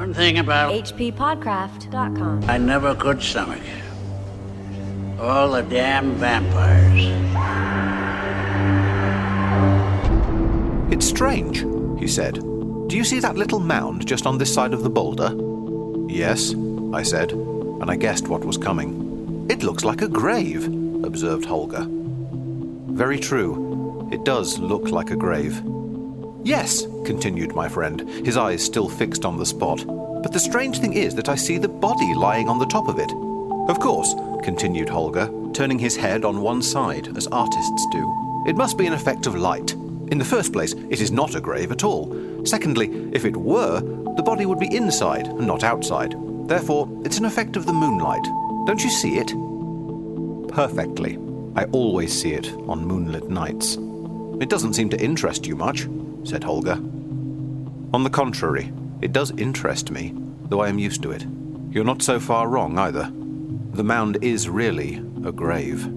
One thing about HPPodcraft.com. I never could stomach. All the damn vampires. It's strange, he said. Do you see that little mound just on this side of the boulder? Yes, I said, and I guessed what was coming. It looks like a grave, observed Holger. Very true. It does look like a grave. Yes, continued my friend, his eyes still fixed on the spot. But the strange thing is that I see the body lying on the top of it. Of course, continued Holger, turning his head on one side, as artists do. It must be an effect of light. In the first place, it is not a grave at all. Secondly, if it were, the body would be inside and not outside. Therefore, it's an effect of the moonlight. Don't you see it? Perfectly. I always see it on moonlit nights. It doesn't seem to interest you much, said Holger. On the contrary, it does interest me, though I am used to it. You're not so far wrong either. The mound is really a grave.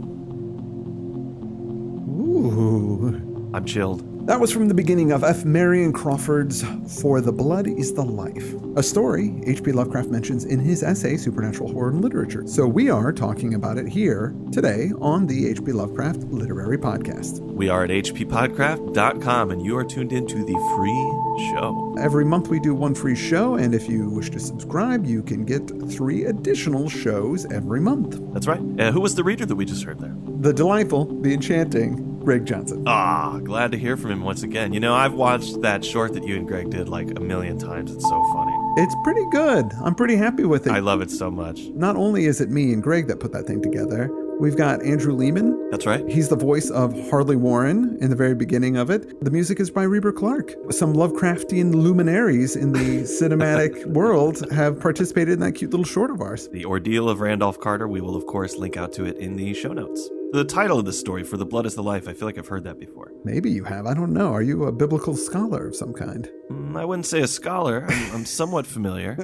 Ooh. I'm chilled. That was from the beginning of F. Marion Crawford's For the Blood is the Life, a story H.P. Lovecraft mentions in his essay, Supernatural Horror and Literature. So we are talking about it here today on the H.P. Lovecraft Literary Podcast. We are at hppodcraft.com, and you are tuned into the free show. Every month we do one free show, and if you wish to subscribe, you can get 3 additional shows every month. That's right. Who was the reader that we just heard there? The delightful, the enchanting Greg Johnson. Glad to hear from him once again. You know, I've watched that short that you and Greg did like a million times. It's so funny. It's pretty good. I'm pretty happy with it. I love it so much. Not only is it me and Greg that put that thing together, we've got Andrew Lehman. That's right. He's the voice of Harley Warren in the very beginning of it. The music is by Reber Clark. Some Lovecraftian luminaries in the cinematic world have participated in that cute little short of ours. The Ordeal of Randolph Carter. We will, of course, link out to it in the show notes. The title of this story, For the Blood is the Life, I feel like I've heard that before. Maybe you have. I don't know. Are you a biblical scholar of some kind? I wouldn't say a scholar. I'm somewhat familiar.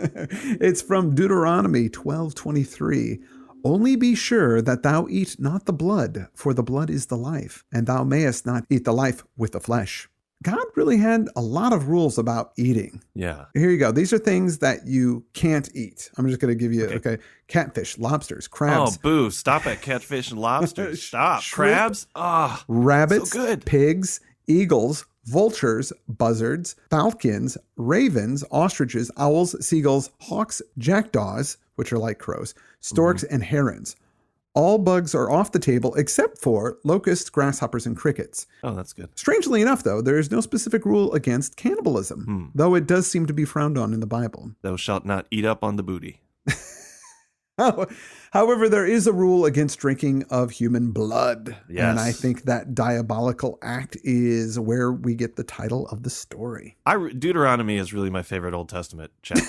It's from Deuteronomy 12:23. Only be sure that thou eat not the blood, for the blood is the life, and thou mayest not eat the life with the flesh. God really had a lot of rules about eating. Yeah. Here you go. These are things that you can't eat. I'm just going to give you, okay, catfish, lobsters, crabs. Oh, boo. Stop at catfish and lobsters. Stop. Shrimp, crabs? rabbits, so good. pigs, eagles, vultures, buzzards, falcons, ravens, ostriches, owls, seagulls, hawks, jackdaws, which are like crows, storks, and herons. All bugs are off the table except for locusts, grasshoppers, and crickets. Oh, that's good. Strangely enough, though, there is no specific rule against cannibalism, though it does seem to be frowned on in the Bible. Thou shalt not eat up on the booty. However, there is a rule against drinking of human blood. Yes. And I think that diabolical act is where we get the title of the story. Deuteronomy is really my favorite Old Testament chapter.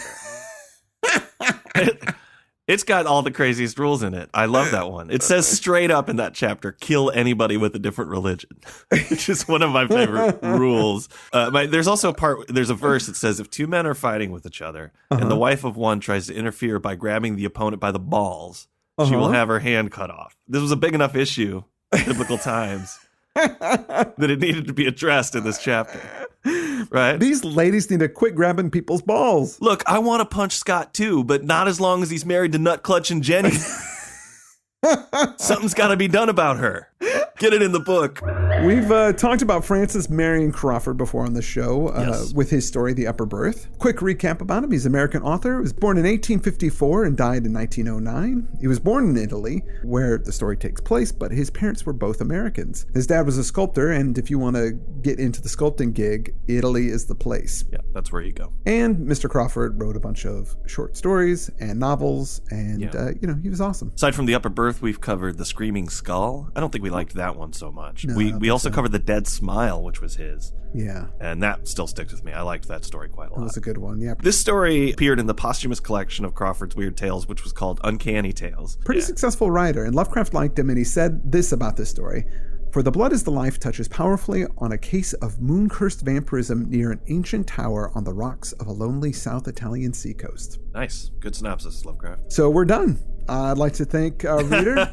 It's got all the craziest rules in it. I love that one. It says straight up in that chapter, kill anybody with a different religion, which is one of my favorite rules. There's also there's a verse that says, if 2 men are fighting with each other and the wife of one tries to interfere by grabbing the opponent by the balls, she will have her hand cut off. This was a big enough issue in biblical times that it needed to be addressed in this chapter. Right? These ladies need to quit grabbing people's balls. Look, I want to punch Scott too, but not as long as he's married to Nut Clutching Jenny. Something's got to be done about her. Get it in the book. We've talked about Francis Marion Crawford before on the show with his story, The Upper Berth. Quick recap about him. He's an American author. He was born in 1854 and died in 1909. He was born in Italy, where the story takes place, but his parents were both Americans. His dad was a sculptor, and if you want to get into the sculpting gig, Italy is the place. Yeah, that's where you go. And Mr. Crawford wrote a bunch of short stories and novels, and, he was awesome. Aside from The Upper Berth, we've covered The Screaming Skull. I don't think we liked that one so much. No, we also covered The Dead Smile, which was his. Yeah. And that still sticks with me. I liked that story quite a lot. That was a good one, yeah. This story appeared in the posthumous collection of Crawford's weird tales, which was called Uncanny Tales. Pretty successful writer, and Lovecraft liked him, and he said this about this story. For the blood is the life touches powerfully on a case of moon-cursed vampirism near an ancient tower on the rocks of a lonely South Italian seacoast. Nice. Good synopsis, Lovecraft. So we're done. I'd like to thank our reader.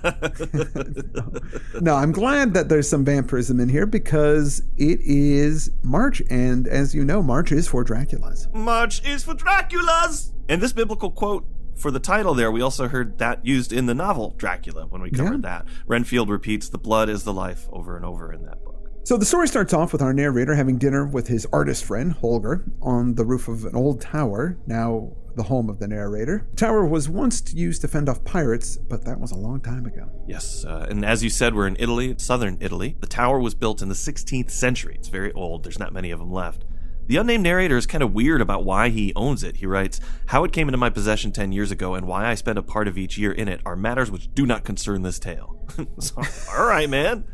No, I'm glad that there's some vampirism in here because it is March, and as you know, March is for Draculas. March is for Draculas! And this biblical quote for the title there, we also heard that used in the novel Dracula when we covered that. Renfield repeats, the blood is the life, over and over in that book. So the story starts off with our narrator having dinner with his artist friend, Holger, on the roof of an old tower, now the home of the narrator. The tower was once used to fend off pirates, but that was a long time ago. Yes, and as you said, we're in Italy, southern Italy. The tower was built in the 16th century. It's very old. There's not many of them left. The unnamed narrator is kind of weird about why he owns it. He writes, how it came into my possession 10 years ago and why I spend a part of each year in it are matters which do not concern this tale. So, all right, man.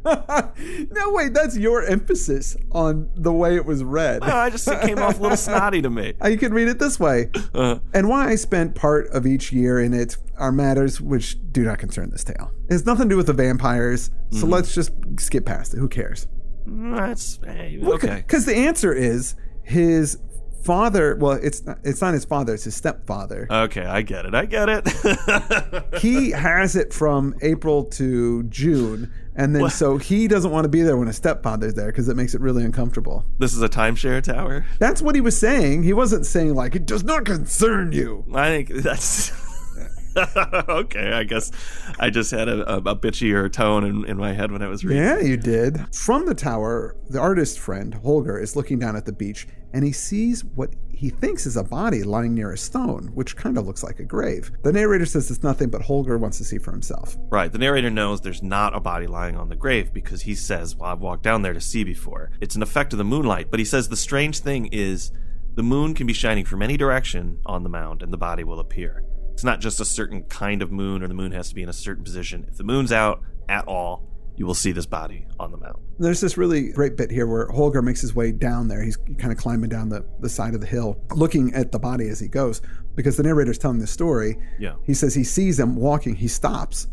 No, wait, that's your emphasis on the way it was read. No, it came off a little snotty to me. You could read it this way. And why I spent part of each year in it are matters which do not concern this tale. It has nothing to do with the vampires, so let's just skip past it. Who cares? That's okay. Because the answer is his father. Well, it's not his father. It's his stepfather. Okay, I get it. He has it from April to June, and then so he doesn't want to be there when his stepfather's there because it makes it really uncomfortable. This is a timeshare tower? That's what he was saying. He wasn't saying like it does not concern you. I think that's. Okay, I guess I just had a bitchier tone in my head when I was reading. Yeah, you did. From the tower, the artist friend, Holger, is looking down at the beach, and he sees what he thinks is a body lying near a stone, which kind of looks like a grave. The narrator says it's nothing, but Holger wants to see for himself. Right, the narrator knows there's not a body lying on the grave because he says, well, I've walked down there to see before. It's an effect of the moonlight, but he says the strange thing is the moon can be shining from any direction on the mound, and the body will appear. It's not just a certain kind of moon or the moon has to be in a certain position. If the moon's out at all, you will see this body on the mountain. There's this really great bit here where Holger makes his way down there. He's kind of climbing down the side of the hill, looking at the body as he goes, because the narrator's telling the story. Yeah. He says he sees him walking, he stops,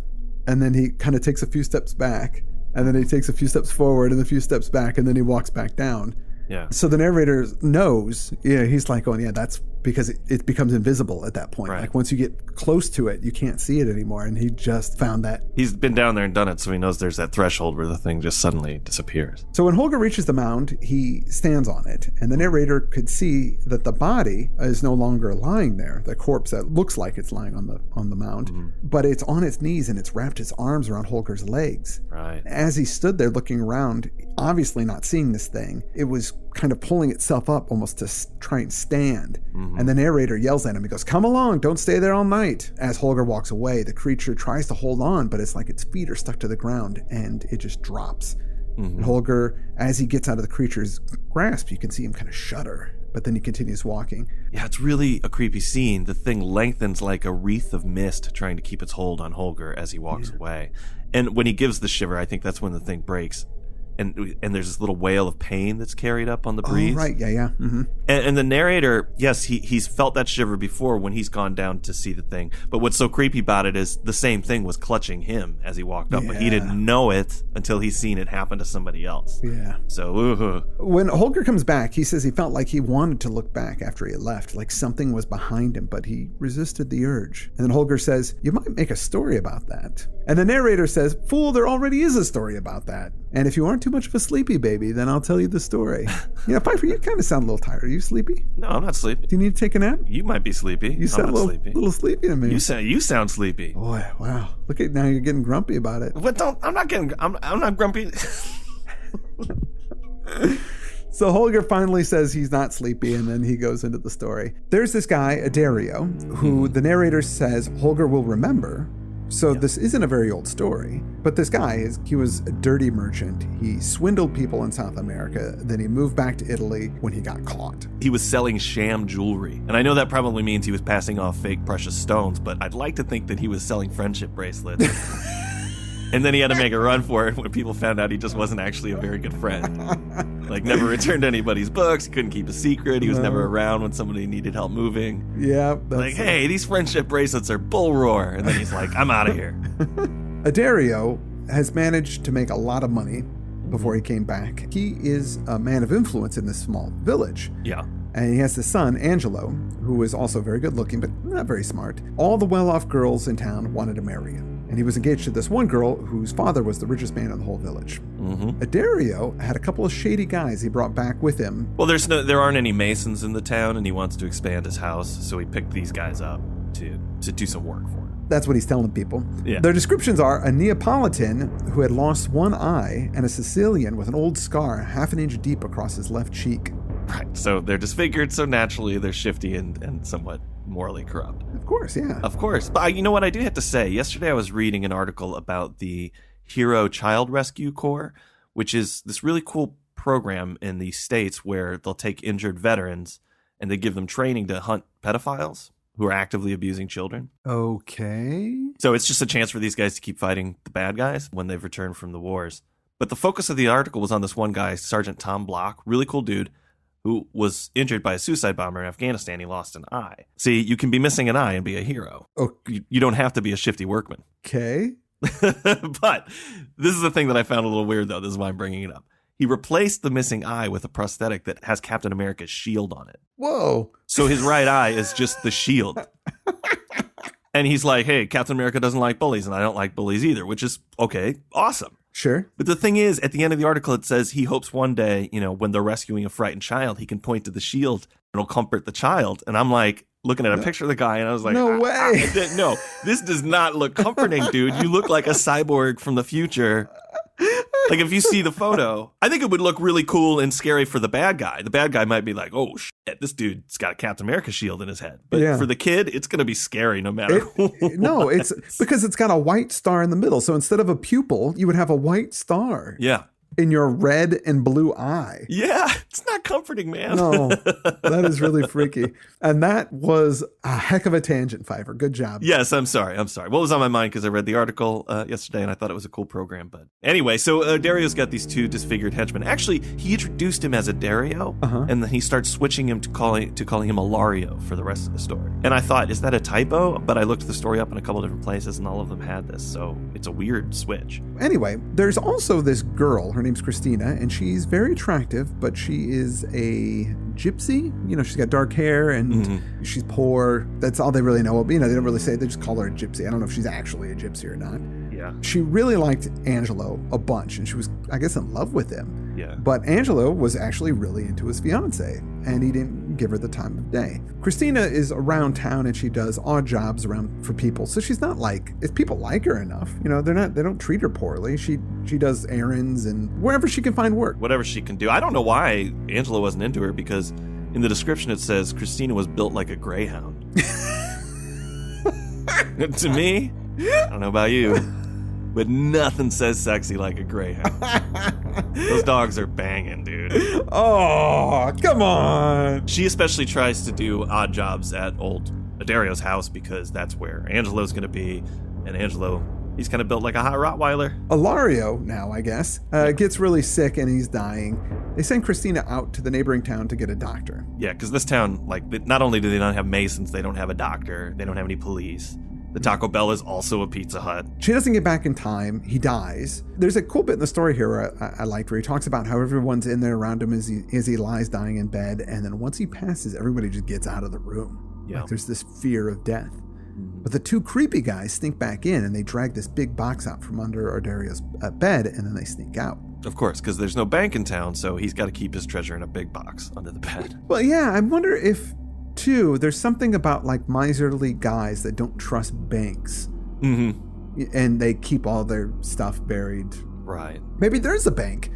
and then he kind of takes a few steps back, and then he takes a few steps forward and a few steps back, and then he walks back down. Yeah. So the narrator knows, he's like, oh, yeah, that's because it becomes invisible at that point. Right. Like once you get close to it, you can't see it anymore. And he just found that. He's been down there and done it, so he knows there's that threshold where the thing just suddenly disappears. So when Holger reaches the mound, he stands on it, and the narrator could see that the body is no longer lying there, the corpse that looks like it's lying on the mound, but it's on its knees and it's wrapped its arms around Holger's legs. Right. As he stood there looking around, obviously not seeing this thing, it was kind of pulling itself up almost to try and stand. And the narrator yells at him. He goes, come along, don't stay there all night. As Holger walks away, the creature tries to hold on, but it's like its feet are stuck to the ground and it just drops. And Holger, as he gets out of the creature's grasp, you can see him kind of shudder, but then he continues walking. Yeah, it's really a creepy scene. The thing lengthens like a wreath of mist trying to keep its hold on Holger as he walks away. And when he gives the shiver, I think that's when the thing breaks. And there's this little wail of pain that's carried up on the breeze. Oh, right, yeah. And the narrator, yes, he's felt that shiver before when he's gone down to see the thing. But what's so creepy about it is the same thing was clutching him as he walked up, but he didn't know it until he's seen it happen to somebody else. Yeah. So, When Holger comes back, he says he felt like he wanted to look back after he had left, like something was behind him, but he resisted the urge. And then Holger says, you might make a story about that. And the narrator says, fool, there already is a story about that. And if you aren't too much of a sleepy baby, then I'll tell you the story. Piper, you kind of sound a little tired. Are you sleepy? No, I'm not sleepy. Do you need to take a nap? You might be sleepy. You sound a little sleepy to me. You sound sleepy. Boy, wow. Look at now, you're getting grumpy about it. But I'm not grumpy. So Holger finally says he's not sleepy, and then he goes into the story. There's this guy, Dario, who the narrator says Holger will remember. So this isn't a very old story, but this guy, he was a dirty merchant. He swindled people in South America. Then he moved back to Italy when he got caught. He was selling sham jewelry. And I know that probably means he was passing off fake precious stones, but I'd like to think that he was selling friendship bracelets. And then he had to make a run for it when people found out he just wasn't actually a very good friend. Like, never returned anybody's books. He couldn't keep a secret. He was never around when somebody needed help moving. Yeah. Like, hey, these friendship bracelets are bull roar. And then he's like, I'm out of here. Dario has managed to make a lot of money before he came back. He is a man of influence in this small village. Yeah. And he has this son, Angelo, who is also very good looking, but not very smart. All the well-off girls in town wanted to marry him. And he was engaged to this one girl whose father was the richest man in the whole village. Dario had a couple of shady guys he brought back with him. Well, there aren't any masons in the town, and he wants to expand his house, so he picked these guys up to do some work for him. That's what he's telling people. Yeah. Their descriptions are a Neapolitan who had lost one eye and a Sicilian with an old scar half an inch deep across his left cheek. Right, so they're disfigured, so naturally they're shifty and somewhat morally corrupt. Of course, yeah. Of course. But you know what I do have to say? Yesterday I was reading an article about the Hero Child Rescue Corps, which is this really cool program in the States where they'll take injured veterans and they give them training to hunt pedophiles who are actively abusing children. Okay. So it's just a chance for these guys to keep fighting the bad guys when they've returned from the wars. But the focus of the article was on this one guy, Sergeant Tom Block, really cool dude, who was injured by a suicide bomber in Afghanistan. He lost an eye. See, you can be missing an eye and be a hero. Oh. You don't have to be a shifty workman. Okay. But this is the thing that I found a little weird, though. This is why I'm bringing it up. He replaced the missing eye with a prosthetic that has Captain America's shield on it. Whoa. So his right eye is just the shield. And he's like, hey, Captain America doesn't like bullies, and I don't like bullies either, which is, okay, awesome. Sure. But the thing is, at the end of the article, it says he hopes one day, when they're rescuing a frightened child, he can point to the shield and it'll comfort the child. And I'm like, looking at a picture of the guy, and I was like, no way. No, this does not look comforting, dude. You look like a cyborg from the future. Like, if you see the photo, I think it would look really cool and scary for the bad guy. The bad guy might be like, oh, shit, this dude's got a Captain America shield in his head. But for the kid, it's going to be scary no matter what. No, it's because it's got a white star in the middle. So instead of a pupil, you would have a white star. Yeah. In your red and blue eye. Yeah, it's not comforting, man. No, that is really freaky. And that was a heck of a tangent, Fiverr. Good job. Yes, I'm sorry. What was on my mind because I read the article yesterday and I thought it was a cool program. But anyway, so Dario's got these two disfigured henchmen. Actually, he introduced him as a Dario, and then he starts switching him to calling him Ilario for the rest of the story. And I thought, is that a typo? But I looked the story up in a couple different places and all of them had this. So it's a weird switch. Anyway, there's also this girl. Her name's Christina, and she's very attractive, but she is a gypsy. She's got dark hair and she's poor. That's all they really know. They don't really say it. They just call her a gypsy. I don't know if she's actually a gypsy or not. Yeah. She really liked Angelo a bunch, and she was, I guess, in love with him. Yeah. But Angelo was actually really into his fiance, and he didn't give her the time of day. Christina is around town, and she does odd jobs around for people. So she's not like, if people like her enough, they don't treat her poorly. She does errands and wherever she can find work. Whatever she can do. I don't know why Angelo wasn't into her, because in the description it says Christina was built like a greyhound. To me, I don't know about you, but nothing says sexy like a greyhound. Those dogs are banging, dude. Oh, come on. She especially tries to do odd jobs at old Dario's house because that's where Angelo's going to be. And Angelo, he's kind of built like a hot Rottweiler. Ilario, now I guess, gets really sick and he's dying. They send Christina out to the neighboring town to get a doctor. Yeah, because this town, not only do they not have masons, they don't have a doctor, they don't have any police. The Taco Bell is also a Pizza Hut. She doesn't get back in time. He dies. There's a cool bit in the story here I liked where he talks about how everyone's in there around him as he lies dying in bed. And then once he passes, everybody just gets out of the room. Yeah. Like there's this fear of death. But the two creepy guys sneak back in and they drag this big box out from under Dario's bed, and then they sneak out. Of course, because there's no bank in town, so he's got to keep his treasure in a big box under the bed. Well, yeah, I wonder if... Two, there's something about miserly guys that don't trust banks. Mm-hmm. And they keep all their stuff buried. Right. Maybe there's a bank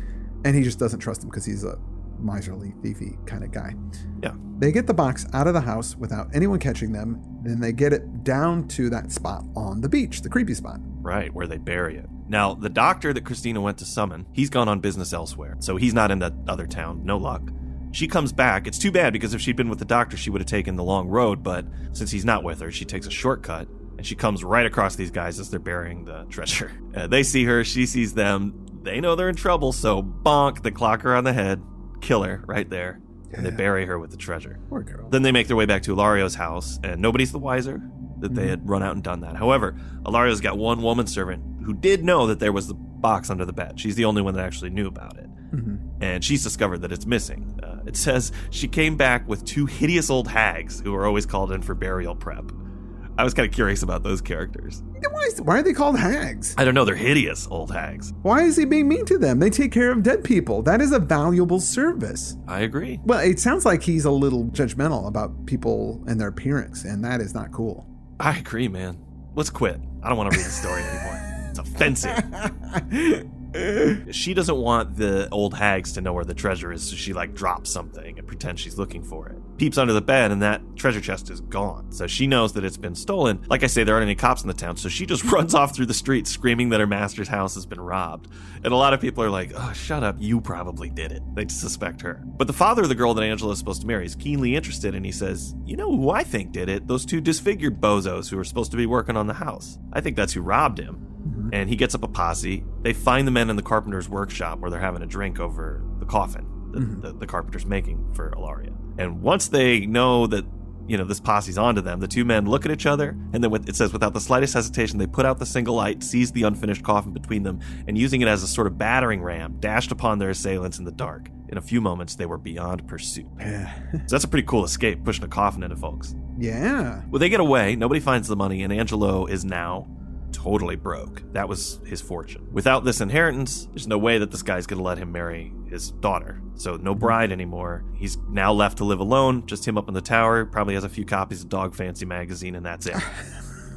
and he just doesn't trust them because he's a miserly, thiefy kind of guy. Yeah. They get the box out of the house without anyone catching them. Then they get it down to that spot on the beach, the creepy spot. Right, where they bury it. Now, the doctor that Christina went to summon, he's gone on business elsewhere. So he's not in that other town. No luck. She comes back. It's too bad because if she'd been with the doctor, she would have taken the long road. But since he's not with her, she takes a shortcut and she comes right across these guys as they're burying the treasure. They see her. She sees them. They know they're in trouble. So bonk, they clock her on the head, kill her right there. And they bury her with the treasure. Poor girl. Then they make their way back to Ilario's house and nobody's the wiser that they had run out and done that. However, Ilario's got one woman servant who did know that there was the box under the bed. She's the only one that actually knew about it. And she's discovered that it's missing. It says she came back with 2 hideous old hags who were always called in for burial prep. I was kind of curious about those characters. Why are they called hags? I don't know. They're hideous old hags. Why is he being mean to them? They take care of dead people. That is a valuable service. I agree. Well, it sounds like he's a little judgmental about people and their appearance, and that is not cool. I agree, man. Let's quit. I don't want to read the story anymore. It's offensive. She doesn't want the old hags to know where the treasure is, so she drops something and pretends she's looking for it. Peeps under the bed, and that treasure chest is gone. So she knows that it's been stolen. Like I say, there aren't any cops in the town, so she just runs off through the streets screaming that her master's house has been robbed. And a lot of people are like, oh, shut up, you probably did it. They suspect her. But the father of the girl that Angela is supposed to marry is keenly interested, and he says, you know who I think did it? Those 2 disfigured bozos who were supposed to be working on the house. I think that's who robbed him. And he gets up a posse. They find the men in the carpenter's workshop where they're having a drink over the coffin that the carpenter's making for Ilaria. And once they know that, this posse's onto them, the 2 men look at each other, and then it says without the slightest hesitation, they put out the single light, seized the unfinished coffin between them, and using it as a sort of battering ram, dashed upon their assailants in the dark. In a few moments, they were beyond pursuit. So that's a pretty cool escape, pushing a coffin into folks. Yeah. Well, they get away. Nobody finds the money, and Angelo is now totally broke. That was his fortune. Without this inheritance, there's no way that this guy's going to let him marry his daughter. So no bride anymore. He's now left to live alone, just him up in the tower, probably has a few copies of Dog Fancy magazine, and that's it.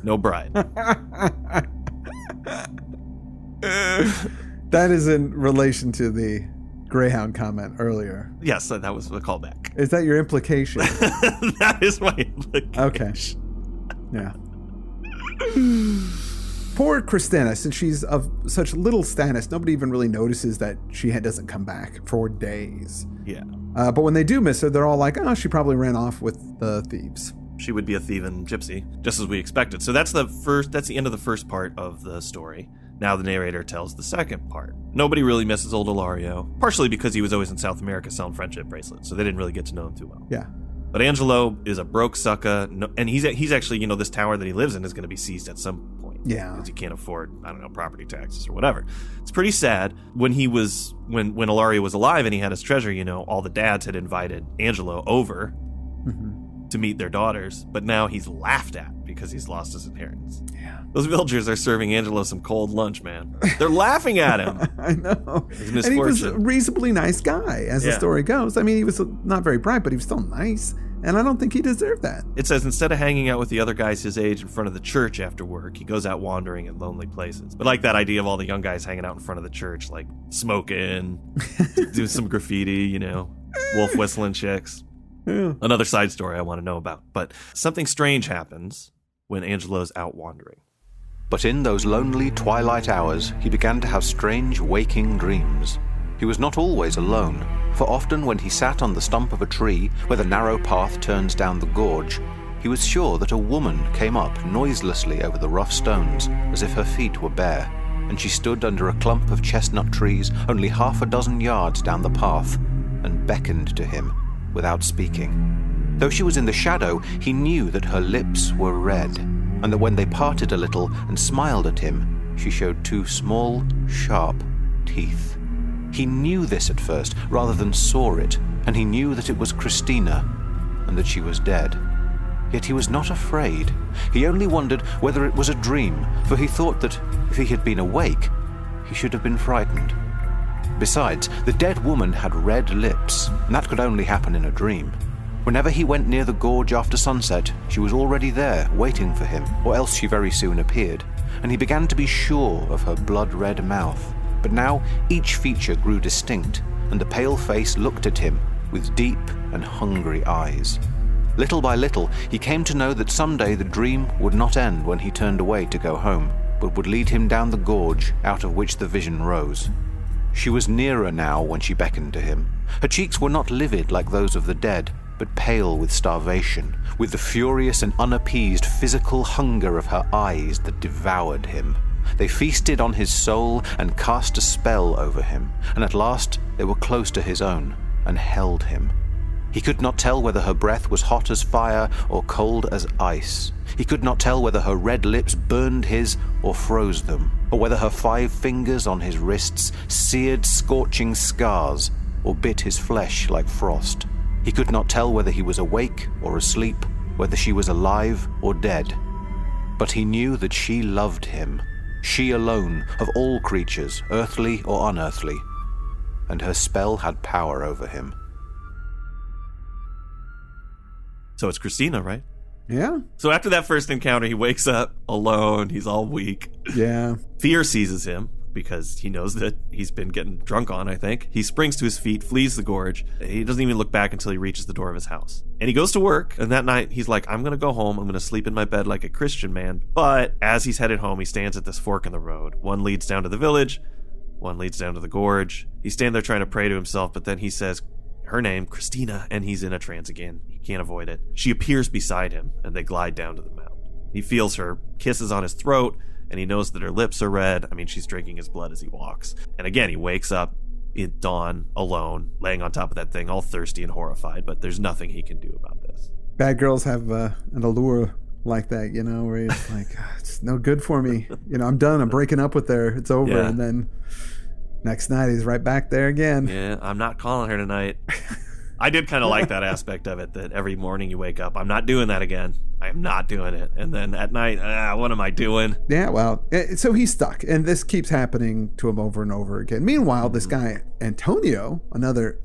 No bride. That is in relation to the Greyhound comment earlier. Yes, that was a callback. Is that your implication? That is my implication. Okay. Yeah. Poor Christina, since she's of such little status, nobody even really notices that she doesn't come back for days. Yeah. But when they do miss her, they're all like, oh, she probably ran off with the thieves. She would be a thieving gypsy, just as we expected. So that's the end of the first part of the story. Now the narrator tells the second part. Nobody really misses old Ilario, partially because he was always in South America selling friendship bracelets, so they didn't really get to know him too well. Yeah. But Angelo is a broke sucker, and he's actually, this tower that he lives in is going to be seized at some point. Yeah. Because he can't afford, property taxes or whatever. It's pretty sad. When Ilario was alive and he had his treasure, all the dads had invited Angelo over to meet their daughters, but now he's laughed at because he's lost his inheritance. Yeah. Those villagers are serving Angelo some cold lunch, man. They're laughing at him. I know. His misfortune. And he was a reasonably nice guy, as the story goes. I mean, he was not very bright, but he was still nice. And I don't think he deserved that. It says instead of hanging out with the other guys his age in front of the church after work, he goes out wandering in lonely places. But like that idea of all the young guys hanging out in front of the church, like smoking, do some graffiti, wolf whistling chicks. Yeah. Another side story I want to know about. But something strange happens when Angelo's out wandering. But in those lonely twilight hours, he began to have strange waking dreams. He was not always alone, for often when he sat on the stump of a tree where the narrow path turns down the gorge, he was sure that a woman came up noiselessly over the rough stones as if her feet were bare, and she stood under a clump of chestnut trees only 6 yards down the path and beckoned to him without speaking. Though she was in the shadow, he knew that her lips were red, and that when they parted a little and smiled at him, she showed 2 small, sharp teeth. He knew this at first, rather than saw it, and he knew that it was Christina, and that she was dead. Yet he was not afraid. He only wondered whether it was a dream, for he thought that if he had been awake, he should have been frightened. Besides, the dead woman had red lips, and that could only happen in a dream. Whenever he went near the gorge after sunset, she was already there, waiting for him, or else she very soon appeared, and he began to be sure of her blood-red mouth. But now each feature grew distinct, and the pale face looked at him with deep and hungry eyes. Little by little, he came to know that someday the dream would not end when he turned away to go home, but would lead him down the gorge out of which the vision rose. She was nearer now when she beckoned to him. Her cheeks were not livid like those of the dead, but pale with starvation, with the furious and unappeased physical hunger of her eyes that devoured him. They feasted on his soul and cast a spell over him, and at last they were close to his own and held him. He could not tell whether her breath was hot as fire or cold as ice. He could not tell whether her red lips burned his or froze them. or whether her 5 fingers on his wrists seared scorching scars or bit his flesh like frost. He could not tell whether he was awake or asleep, whether she was alive or dead. But he knew that she loved him, she alone of all creatures, earthly or unearthly, and her spell had power over him. So it's Christina, right? Yeah. So after that first encounter, he wakes up alone. He's all weak. Yeah. Fear seizes him because he knows that he's been getting drunk on, I think. He springs to his feet, flees the gorge. He doesn't even look back until he reaches the door of his house. And he goes to work, and that night he's like, I'm going to go home. I'm going to sleep in my bed like a Christian man. But as he's headed home, he stands at this fork in the road. One leads down to the village, one leads down to the gorge. He's standing there trying to pray to himself, but then he says her name, Christina, and he's in a trance again. He can't avoid it. She appears beside him, and they glide down to the mound. He feels her kisses on his throat, and he knows that her lips are red. I mean, she's drinking his blood as he walks. And again, he wakes up at dawn, alone, laying on top of that thing, all thirsty and horrified, but there's nothing he can do about this. Bad girls have an allure like that, you know, where it's like, it's no good for me. You know, I'm done. I'm breaking up with her. It's over. Yeah. And then next night, he's right back there again. Yeah, I'm not calling her tonight. I did kind of like that aspect of it, that every morning you wake up, I'm not doing that again. I am not doing it. And then at night, what am I doing? Yeah, well, so he's stuck. And this keeps happening to him over and over again. Meanwhile, this guy, Antonio, another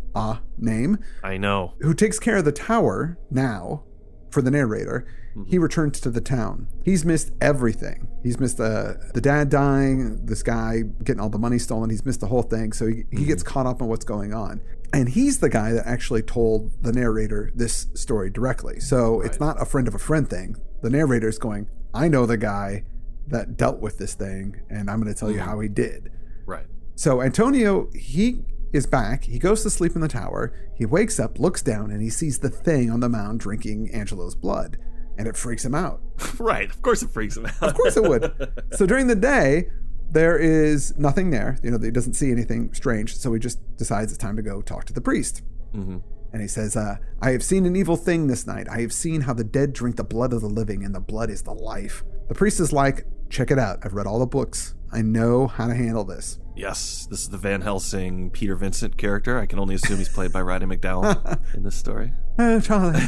name. I know. Who takes care of the tower now for the narrator, he returns to the town. He's missed everything. He's missed the dad dying, this guy getting all the money stolen. He's missed the whole thing. So he gets caught up in what's going on. And he's the guy that actually told the narrator this story directly. So It's not a friend of a friend thing. The narrator's going, I know the guy that dealt with this thing, and I'm going to tell you how he did. Right. So Antonio, he is back. He goes to sleep in the tower. He wakes up, looks down, and he sees the thing on the mound drinking Angelo's blood. And it freaks him out. Right. Of course it freaks him out. Of course it would. So during the day, there is nothing there. You know, he doesn't see anything strange. So he just decides it's time to go talk to the priest. Mm-hmm. And he says, I have seen an evil thing this night. I have seen how the dead drink the blood of the living, and the blood is the life. The priest is like, check it out. I've read all the books. I know how to handle this. Yes, this is the Van Helsing Peter Vincent character. I can only assume he's played by Roddy McDowall in this story. Oh, Charlie.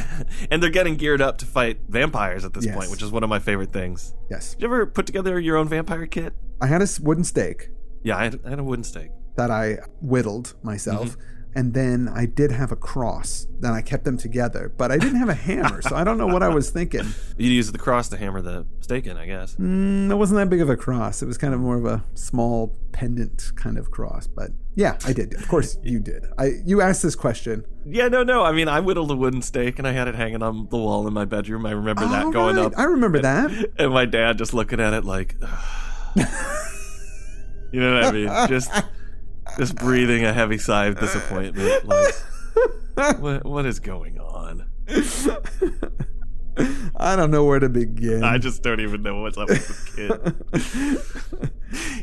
And they're getting geared up to fight vampires at this point, which is one of my favorite things. Yes. Did you ever put together your own vampire kit? I had a wooden stake. Yeah, I had a wooden stake. That I whittled myself. Mm-hmm. And then I did have a cross. Then I kept them together. But I didn't have a hammer, so I don't know what I was thinking. You used the cross to hammer the stake in, I guess. It wasn't that big of a cross. It was kind of more of a small pendant kind of cross. But yeah, I did. Of course you did. You asked this question. Yeah, no. I mean, I whittled a wooden stake, and I had it hanging on the wall in my bedroom. I remember that going up. I remember that. And my dad just looking at it like... You know what I mean? Just breathing a heavy sigh of disappointment. Like, what is going on? I don't know where to begin. I just don't even know what's up with this kid.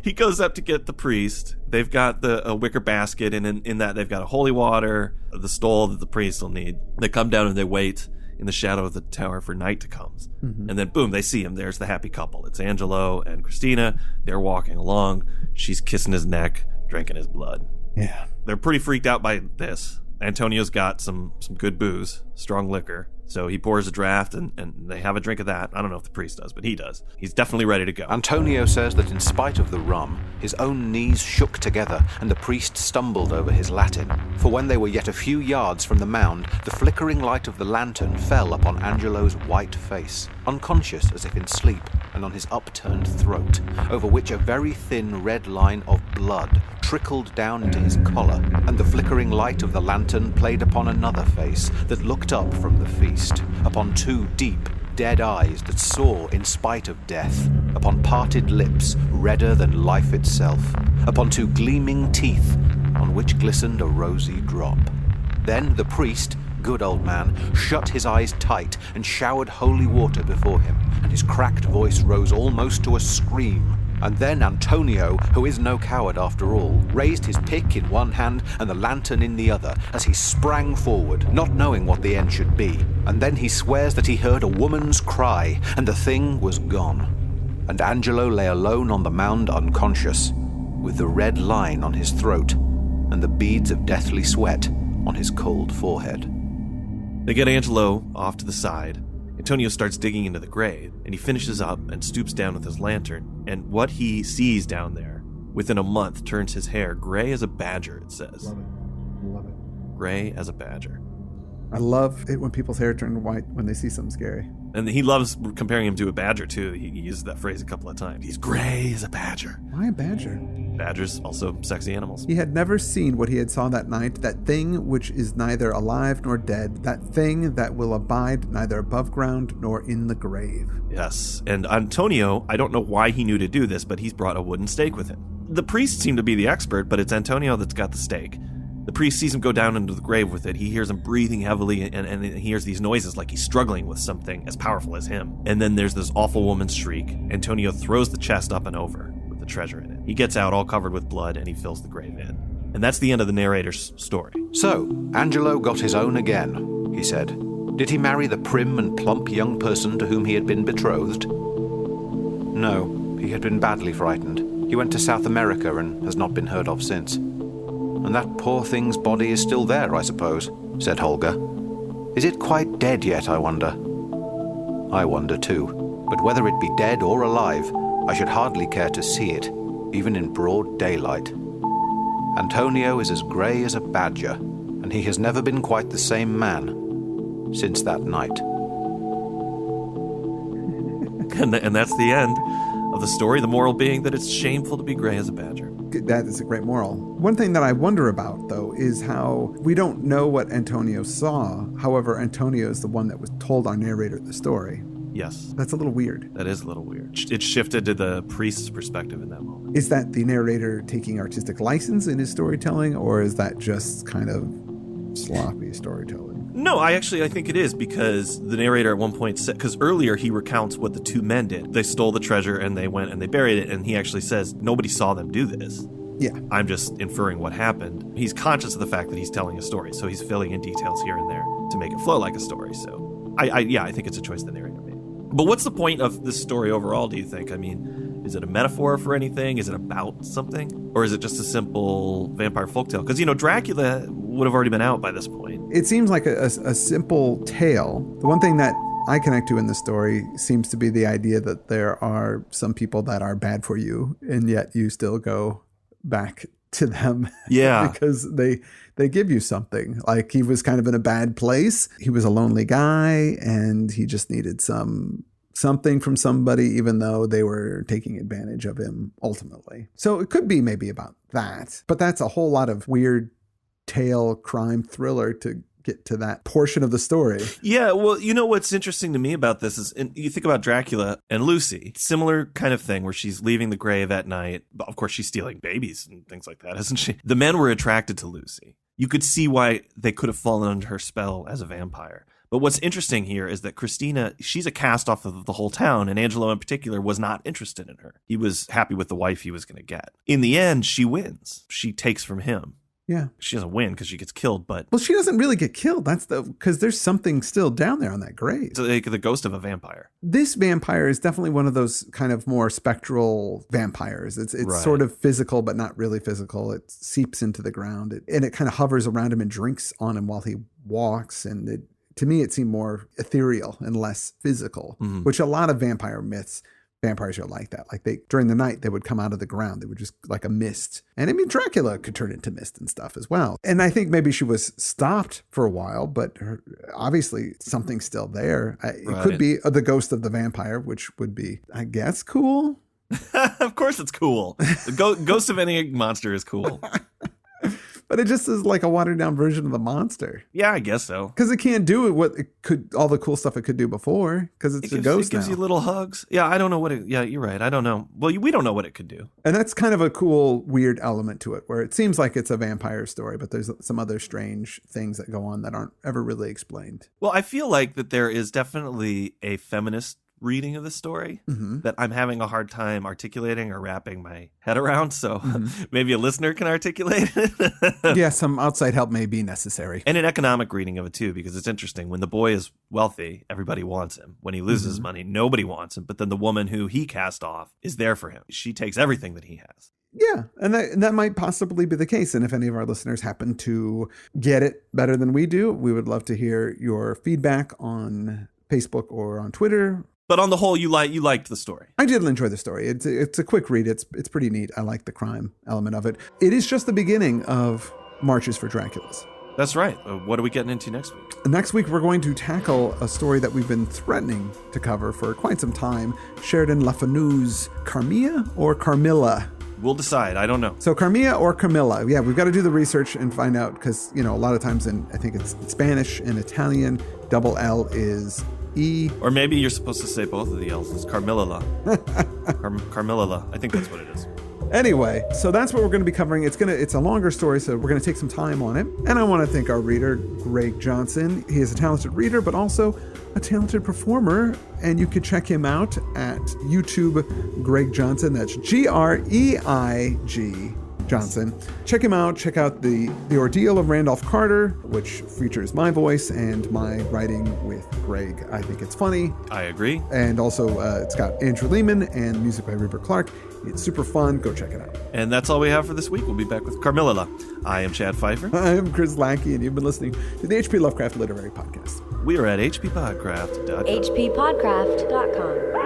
He goes up to get the priest. They've got a wicker basket, and in that they've got a holy water, the stole that the priest will need. They come down and they wait in the shadow of the tower for night to come. Mm-hmm. And then, boom, they see him. There's the happy couple. It's Angelo and Christina. They're walking along. She's kissing his neck, drinking his blood. Yeah. They're pretty freaked out by this. Antonio's got some good booze, strong liquor. So he pours a draft, and they have a drink of that. I don't know if the priest does, but he does. He's definitely ready to go. Antonio says that in spite of the rum, his own knees shook together, and the priest stumbled over his Latin. For when they were yet a few yards from the mound, the flickering light of the lantern fell upon Angelo's white face, unconscious as if in sleep, and on his upturned throat, over which a very thin red line of blood trickled down into his collar, and the flickering light of the lantern played upon another face that looked up from the feast, upon two deep, dead eyes that saw in spite of death, upon parted lips redder than life itself, upon two gleaming teeth on which glistened a rosy drop. Then the priest, good old man, shut his eyes tight and showered holy water before him, and his cracked voice rose almost to a scream. And then Antonio, who is no coward after all, raised his pick in one hand and the lantern in the other as he sprang forward, not knowing what the end should be. And then he swears that he heard a woman's cry, and the thing was gone. and Angelo lay alone on the mound unconscious, with the red line on his throat and the beads of deathly sweat on his cold forehead. They get Angelo off to the side. Antonio starts digging into the grave, and he finishes up and stoops down with his lantern, and what he sees down there, within a month, turns his hair gray as a badger, it says. Love it. Gray as a badger. I love it when people's hair turn white when they see something scary. And he loves comparing him to a badger, too. He uses that phrase a couple of times. He's gray as a badger. Why a badger? Badgers, also sexy animals. He had never seen what he had saw that night, that thing which is neither alive nor dead, that thing that will abide neither above ground nor in the grave. Yes, and Antonio, I don't know why he knew to do this, but he's brought a wooden stake with him. The priests seem to be the expert, but it's Antonio that's got the stake. The priest sees him go down into the grave with it. He hears him breathing heavily, and he hears these noises like he's struggling with something as powerful as him. And then there's this awful woman's shriek. Antonio throws the chest up and over with the treasure in it. He gets out all covered with blood, and he fills the grave in. And that's the end of the narrator's story. So, Angelo got his own again, he said. Did he marry the prim and plump young person to whom he had been betrothed? No, he had been badly frightened. He went to South America and has not been heard of since. And that poor thing's body is still there, I suppose, said Holger. Is it quite dead yet, I wonder? I wonder too, but whether it be dead or alive, I should hardly care to see it, even in broad daylight. Antonio is as grey as a badger, and he has never been quite the same man since that night. And that's the end of the story, the moral being that it's shameful to be gray as a badger. That is a great moral. One thing that I wonder about, though, is how we don't know what Antonio saw. However, Antonio is the one that was told our narrator the story. Yes. That's a little weird. That is a little weird. It shifted to the priest's perspective in that moment. Is that the narrator taking artistic license in his storytelling, or is that just kind of sloppy storytelling? No, I think it is, because the narrator at one point said, because earlier he recounts what the two men did. They stole the treasure and they went and they buried it, and he actually says, nobody saw them do this. Yeah. I'm just inferring what happened. He's conscious of the fact that he's telling a story, so he's filling in details here and there to make it flow like a story. So, I think it's a choice the narrator made. But what's the point of this story overall, do you think? I mean, is it a metaphor for anything? Is it about something? Or is it just a simple vampire folktale? Because, Dracula would have already been out by this point. It seems like a simple tale. The one thing that I connect to in the story seems to be the idea that there are some people that are bad for you, and yet you still go back to them. Yeah. Because they give you something. Like, he was kind of in a bad place. He was a lonely guy, and he just needed something from somebody, even though they were taking advantage of him ultimately. So it could be maybe about that. But that's a whole lot of weird tale crime thriller to get to that portion of the story. Yeah, well, what's interesting to me about this is, you think about Dracula and Lucy, similar kind of thing where she's leaving the grave at night. Of course, she's stealing babies and things like that, isn't she? The men were attracted to Lucy. You could see why they could have fallen under her spell as a vampire. But what's interesting here is that Christina, she's a cast off of the whole town, and Angelo in particular was not interested in her. He was happy with the wife he was going to get. In the end, she wins. She takes from him. Yeah. She doesn't win because she gets killed, but... Well, she doesn't really get killed. That's because there's something still down there on that grave. It's like the ghost of a vampire. This vampire is definitely one of those kind of more spectral vampires. It's right. Sort of physical, but not really physical. It seeps into the ground, and it kind of hovers around him and drinks on him while he walks. And to me, it seemed more ethereal and less physical, which a lot of vampires are like that. Like, during the night, they would come out of the ground. They would just like a mist. And I mean, Dracula could turn into mist and stuff as well. And I think maybe she was stopped for a while, but obviously something's still there. It could be the ghost of the vampire, which would be, I guess, cool. Of course it's cool. The ghost of any monster is cool. But it just is like a watered down version of the monster. Yeah, I guess so. Because it can't do what it could, all the cool stuff it could do before, because it's a ghost now. It gives you little hugs. Yeah, I don't know yeah, you're right. I don't know. Well, we don't know what it could do. And that's kind of a cool, weird element to it, where it seems like it's a vampire story, but there's some other strange things that go on that aren't ever really explained. Well, I feel like that there is definitely a feminist reading of the story that I'm having a hard time articulating or wrapping my head around. So maybe a listener can articulate it. Yeah, some outside help may be necessary. And an economic reading of it too, because it's interesting. When the boy is wealthy, everybody wants him. When he loses money, nobody wants him. But then the woman who he cast off is there for him. She takes everything that he has. Yeah, and that might possibly be the case. And if any of our listeners happen to get it better than we do, we would love to hear your feedback on Facebook or on Twitter. But on the whole, you liked the story. I did enjoy the story. It's a quick read. It's pretty neat. I like the crime element of it. It is just the beginning of Marches for Draculas. That's right. What are we getting into next week? Next week, we're going to tackle a story that we've been threatening to cover for quite some time. Sheridan Le Fanu's Carmilla or Carmilla? We'll decide. I don't know. So Carmilla or Camilla? Yeah, we've got to do the research and find out because, a lot of times I think it's Spanish and Italian, double L is E. Or maybe you're supposed to say both of the L's. It's Carmilla. Carmilla. I think that's what it is. Anyway, so that's what we're going to be covering. It's a longer story, so we're going to take some time on it. And I want to thank our reader, Greg Johnson. He is a talented reader, but also a talented performer. And you can check him out at YouTube, Greg Johnson. That's Greig Johnson. Check him out. Check out the Ordeal of Randolph Carter, which features my voice and my writing with Greg. I think it's funny. I agree. And also, it's got Andrew Lehman and music by Rupert Clark. It's super fun. Go check it out. And that's all we have for this week. We'll be back with Carmilla. I am Chad Pfeiffer. I am Chris Lackey, and you've been listening to the H.P. Lovecraft Literary Podcast. We are at hppodcraft.com. hppodcraft.com.